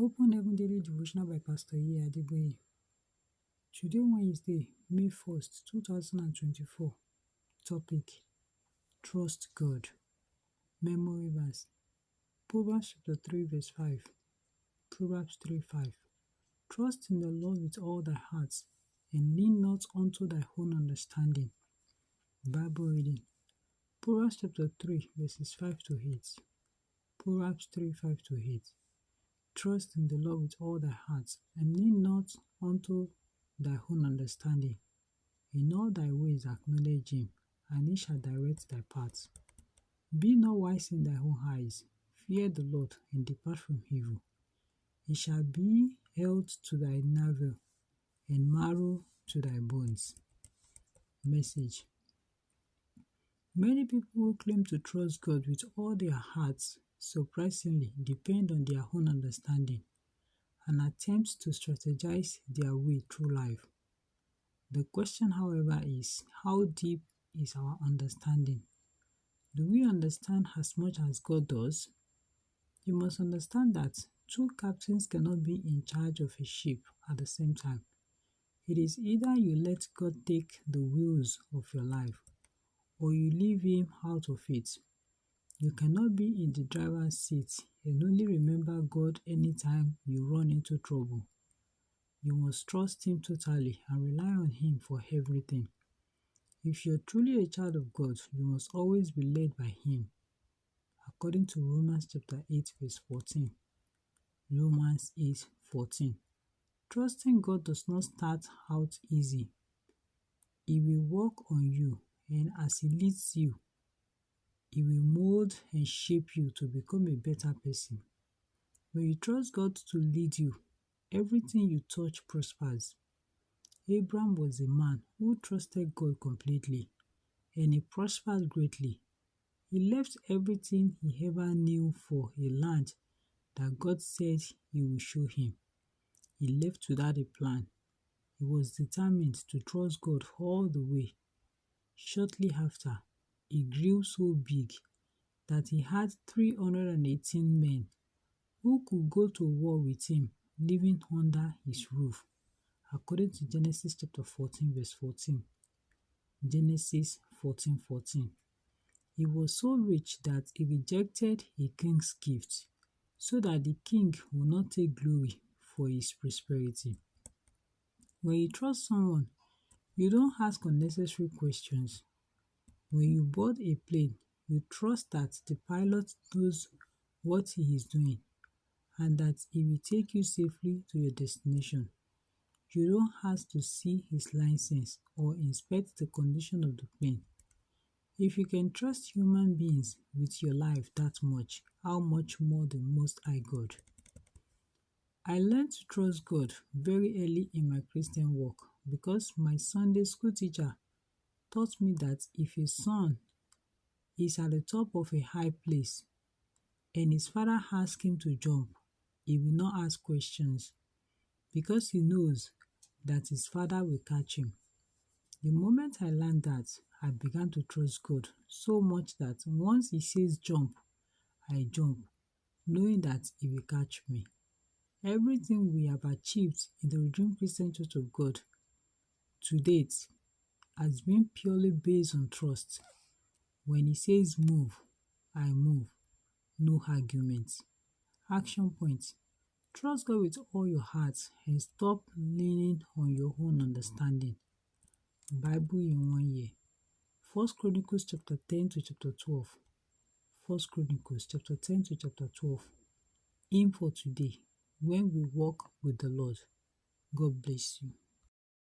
Open Heaven Daily Devotional by Pastor E. Adeboye. Today, Wednesday, May 1st, 2024. Topic: Trust God. Memory verse: Proverbs chapter 3, verse 5. Proverbs 3:5. Trust in the Lord with all thy heart, and lean not unto thy own understanding. Bible reading: Proverbs chapter 3, verses 5 to 8. Proverbs 3:5 to 8. Trust in the Lord with all thy heart, and lean not unto thy own understanding. In all thy ways acknowledge him, and he shall direct thy paths. Be not wise in thy own eyes. Fear the Lord, and depart from evil. It shall be health to thy navel, and marrow to thy bones. Message: Many people who claim to trust God with all their hearts surprisingly depend on their own understanding and attempt to strategize their way through life. The question, however, is how deep is our understanding? Do we understand as much as God does? You must understand that two captains cannot be in charge of a ship at the same time. It is either you let God take the wheels of your life, or you leave him out of it. You cannot be in the driver's seat and only remember God anytime you run into trouble. You must trust him totally and rely on him for everything. If you're truly a child of God, you must always be led by him. According to Romans chapter 8, verse 14. Romans 8:14. Trusting God does not start out easy. He will work on you, and as he leads you, he will mold and shape you to become a better person. When you trust God to lead you, everything you touch prospers. Abraham was a man who trusted God completely, and he prospered greatly. He left everything he ever knew for a land that God said he would show him. He left without a plan. He was determined to trust God all the way. Shortly after, he grew so big that he had 318 men who could go to war with him, living under his roof. According to Genesis chapter 14, verse 14. Genesis 14:14. He was so rich that he rejected a king's gift, so that the king will not take glory for his prosperity. When you trust someone, you don't ask unnecessary questions. When you board a plane, you trust that the pilot knows what he is doing and that he will take you safely to your destination. You don't ask to see his license or inspect the condition of the plane. If you can trust human beings with your life that much, how much more the Most High God? I learned to trust God very early in my Christian walk because my Sunday school teacher taught me that if a son is at the top of a high place and his father asks him to jump, he will not ask questions because he knows that his father will catch him. The moment I learned that, I began to trust God so much that once he says jump, I jump, knowing that he will catch me. Everything we have achieved in the Redeemed Christian Church of God to date has been purely based on trust. When he says move, I move. No arguments. Action points: trust God with all your heart and stop leaning on your own understanding. Bible in 1 year. 1 Chronicles chapter 10 to chapter 12. 1 Chronicles chapter 10 to chapter 12. Aim for today, when we walk with the Lord. God bless you.